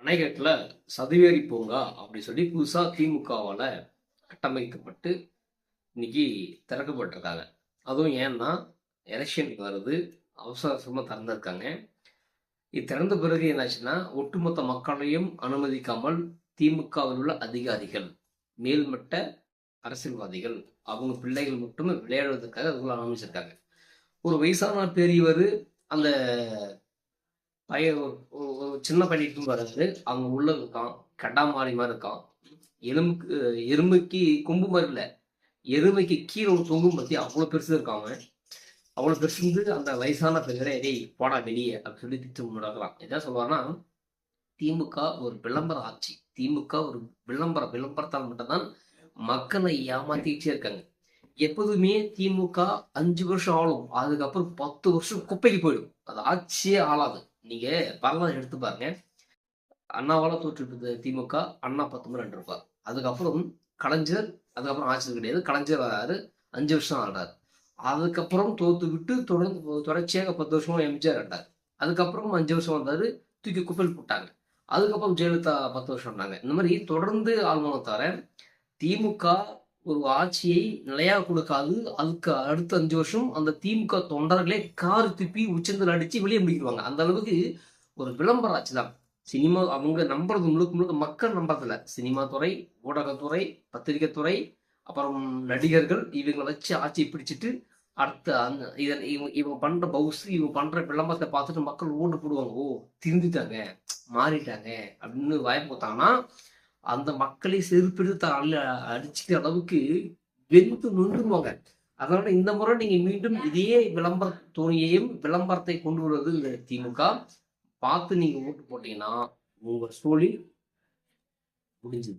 அணைக்கட்டுல சதுவேரி பூங்கா அப்படி சொல்லி புதுசா திமுகவால கட்டமைக்கப்பட்டு இன்னைக்கு திறக்கப்பட்டிருக்காங்க. அதுவும் ஏன்னா எலெக்ஷனுக்கு வருது, அவசர அவசரமா திறந்திருக்காங்க. இது திறந்த பிறகு என்னாச்சுன்னா ஒட்டுமொத்த மக்களையும் அனுமதிக்காமல் திமுகவில் உள்ள அதிகாரிகள், மேல்மட்ட அரசியல்வாதிகள், அவங்க பிள்ளைகள் மட்டுமே விளையாடுவதற்காக அதுக்குள்ள அனுமதிச்சிருக்காங்க. ஒரு வயசான பெரியவர் அந்த பையன் ஒரு சின்ன பையன் வராது, அங்க உள்ள இருக்கான், கடாமாரி மாதிரி இருக்கான். எலும்புக்கு எறும்புக்கு கொம்பு மாதிரி இல்லை, எருமைக்கு கீழே ஒரு தொங்கும் பத்தி அவ்வளவு பெருசு இருக்கான் அவன். அவ்வளவு பெருசு இருந்து அந்த வயசான பெரியவரை டேய் போடா வெளியே அப்படின்னு சொல்லி திட்டு முடக்கலாம். என்ன சொல்லுவாருன்னா, திமுக ஒரு விளம்பர ஆட்சி, திமுக ஒரு விளம்பரத்தால் மட்டும்தான் மக்களை ஏமாத்திட்டே இருக்காங்க. எப்போதுமே திமுக 5 வருஷம் ஆளும், அதுக்கப்புறம் 10 வருஷம் குப்பைக்கு போயிடும், அது ஆட்சியே ஆளாது. நீங்க வரலாறு எடுத்து பாருங்க. அண்ணாவால தோற்று திமுக, அண்ணா 10 முறை இருப்பார். அதுக்கப்புறம் கலைஞர், அதுக்கப்புறம் ஆட்சி கிடையாது, கலைஞர் வராரு, 5 வருஷம் ஆடுறாரு. அதுக்கப்புறம் தோத்து விட்டு தொடர்ச்சியாக 10 வருஷம் எம்ஜிஆர் ஆண்டார். அதுக்கப்புறம் 5 வருஷம் வந்தாரு, தூக்கி குப்பையில் போட்டாங்க. அதுக்கப்புறம் ஜெயலலிதா 10 வருஷம் ஆனாங்க. இந்த மாதிரி தொடர்ந்து ஆளுநரை தவிர திமுக ஒரு ஆட்சியை நிலையாக கொடுக்காது. அதுக்கு அடுத்த 5 வருஷம் அந்த திமுக தொண்டர்களே கார் துப்பி உச்சந்தல் அடிச்சு வெளியே முடிக்கிடுவாங்க. அந்த அளவுக்கு ஒரு விளம்பர ஆட்சி தான். சினிமா அவங்க நம்புறது முழுக்க முழுக்க மக்கள் நம்புறதில்ல. சினிமா துறை, ஊடகத்துறை, பத்திரிகை துறை, அப்புறம் நடிகர்கள், இவங்களை வச்சு ஆட்சியை பிடிச்சிட்டு அடுத்த அந்த இவங்க பண்ற பவுஸ், இவங்க பண்ற விளம்பரத்தை பார்த்துட்டு மக்கள் ஓட்டு போடுவாங்க. ஓ, திருந்திட்டாங்க, மாறிட்டாங்க அப்படின்னு வாய்ப்பு கொடுத்தாங்கன்னா அந்த மக்களை செருப்பெடுத்து அடிச்சுக்கிற அளவுக்கு வெந்து நொந்துருவாங்க. அதனால இந்த முறை நீங்க மீண்டும் இதே விளம்பர துணியையும் விளம்பரத்தை கொண்டு வருவது இந்த திமுக. பார்த்து நீங்க ஓட்டு போட்டீங்கன்னா உங்க சோழி முடிஞ்சது.